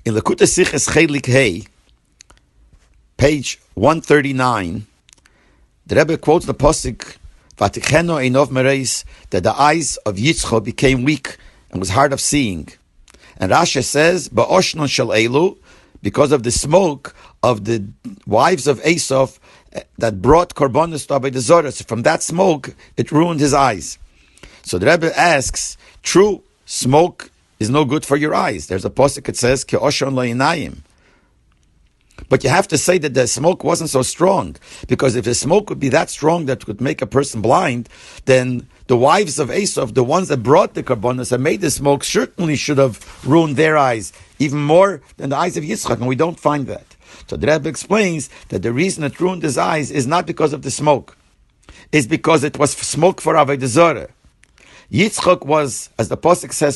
In Lekutei Sichos Chelik Hey, page 139, the Rebbe quotes the pasuk, "Vaticheno einov mereis," that the eyes of Yitzchak became weak and was hard of seeing. And Rashi says, "Ba'oshnon shel elu," because of the smoke of the wives of Esav that brought korbanos to Avodah Zarah. So from that smoke, it ruined his eyes. So the Rebbe asks, true, smoke is no good for your eyes. There's a pasuk that says, "Ke'oshon lo'inayim." But you have to say that the smoke wasn't so strong, because if the smoke would be that strong that would make a person blind, then the wives of Esav, the ones that brought the korbanos and made the smoke, certainly should have ruined their eyes, even more than the eyes of Yitzchak, and we don't find that. So the Rebbe explains that the reason it ruined his eyes is not because of the smoke. It's because it was smoke for Avodah Zarah. Yitzchak was, as the pasuk says,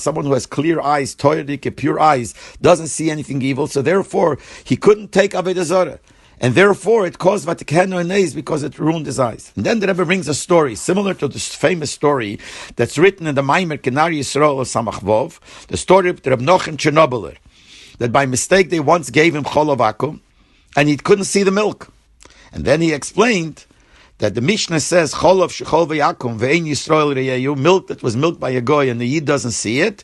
someone who has clear eyes, pure eyes, doesn't see anything evil, so therefore he couldn't take Avodah Zarah. And therefore it caused Vaticheno Eneis because it ruined his eyes. And then the Rebbe brings a story, similar to this famous story that's written in the Maimer Kenar Yisrael of Samach Vov, the story of Reb Nochum Chernobyl, that by mistake they once gave him cholov akum, and he couldn't see the milk. And then he explained that the Mishnah says, Cholov shechol v'yakum ve'ein Yisrael re'yehu, milk that was milked by a goy and the Yid doesn't see it,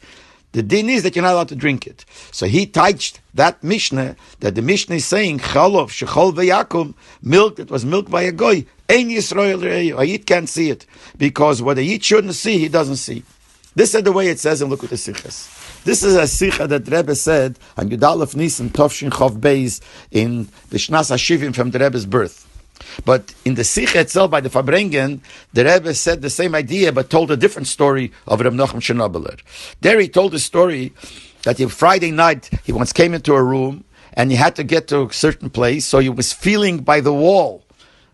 the din is that you're not allowed to drink it. So he touched that Mishnah, that the Mishnah is saying, Cholov shechol v'yakum, milk that was milked by a goy, ein Yisrael re'yehu, a Yid can't see it, because what a Yid shouldn't see, he doesn't see. This is the way it says in Lekutei Sichos. This is a Sicha that Rebbe said on Yud Aleph Nisan Tovshin Chov Beis in the Shnas HaShivim from the Rebbe's birth. But in the Sicha itself by the Farbrengen, the Rebbe said the same idea but told a different story of Reb Nochum Chernobyl. There he told the story that Friday night he once came into a room and he had to get to a certain place, so he was feeling by the wall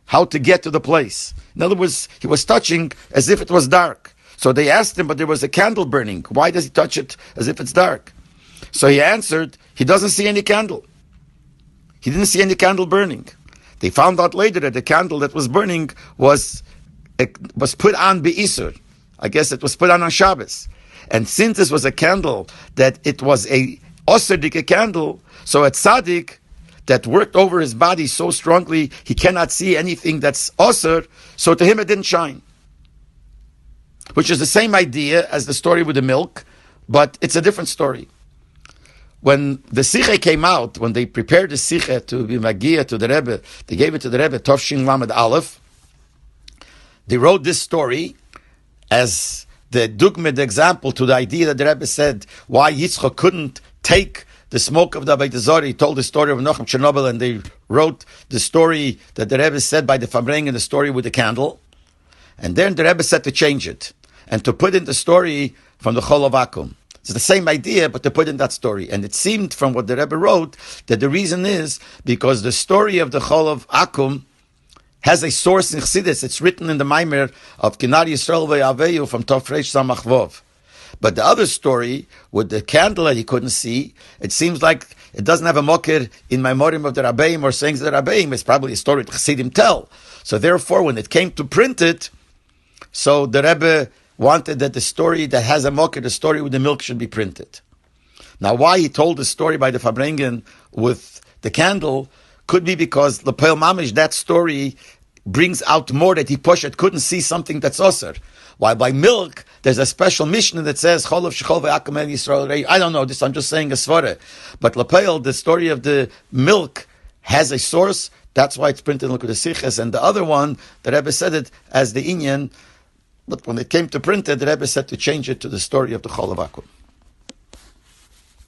how to get to the place. In other words, he was touching as if it was dark. So they asked him, but there was a candle burning. Why does he touch it as if it's dark? So he answered, he doesn't see any candle. He didn't see any candle burning. They found out later that the candle that was burning was put on Be'isur. I guess it was put on Shabbos. And since this was a candle, that it was a Osir candle, so a tzaddik that worked over his body so strongly, he cannot see anything that's Osir, so to him it didn't shine. Which is the same idea as the story with the milk, but it's a different story. When the Sicha came out, when they prepared the Sicha to be Magia to the Rebbe, they gave it to the Rebbe, Tovshin Lamed Aleph. They wrote this story as the dugma, the example to the idea that the Rebbe said why Yitzchak couldn't take the smoke of the Avodah Zarah. He told the story of Nochum Chernobyl, and they wrote the story that the Rebbe said by the Farbrengen, the story with the candle. And then the Rebbe said to change it and to put in the story from the Cholov Akum. It's the same idea, but to put in that story. And it seemed from what the Rebbe wrote that the reason is because the story of the Cholov Akum has a source in Chassidus. It's written in the Maimer of Kenar Yisrael ve'Aveyu from Tov Reish Samach Vov. But the other story with the candle that he couldn't see, it seems like it doesn't have a mokir in Maimorim of the Rabbeim or sayings of the Rabbeim. It's probably a story that Chassidim tell. So therefore, when it came to print it, so the Rebbe wanted that the story that has a mokir, the story with the milk, should be printed. Now, why he told the story by the Farbrengen with the candle could be because Lepel Mamish, that story brings out more that he pushed, couldn't see something that's osir. While by milk, there's a special Mishnah that says, Cholov shechol ve'akum el Yisrael. I don't know this, I'm just saying a svara. But Lepel, the story of the milk, has a source. That's why it's printed in Lekutei Sichos. And the other one, the Rebbe said it as the Inyan. But when it came to print it, the Rebbe said to change it to the story of the Cholov Akum.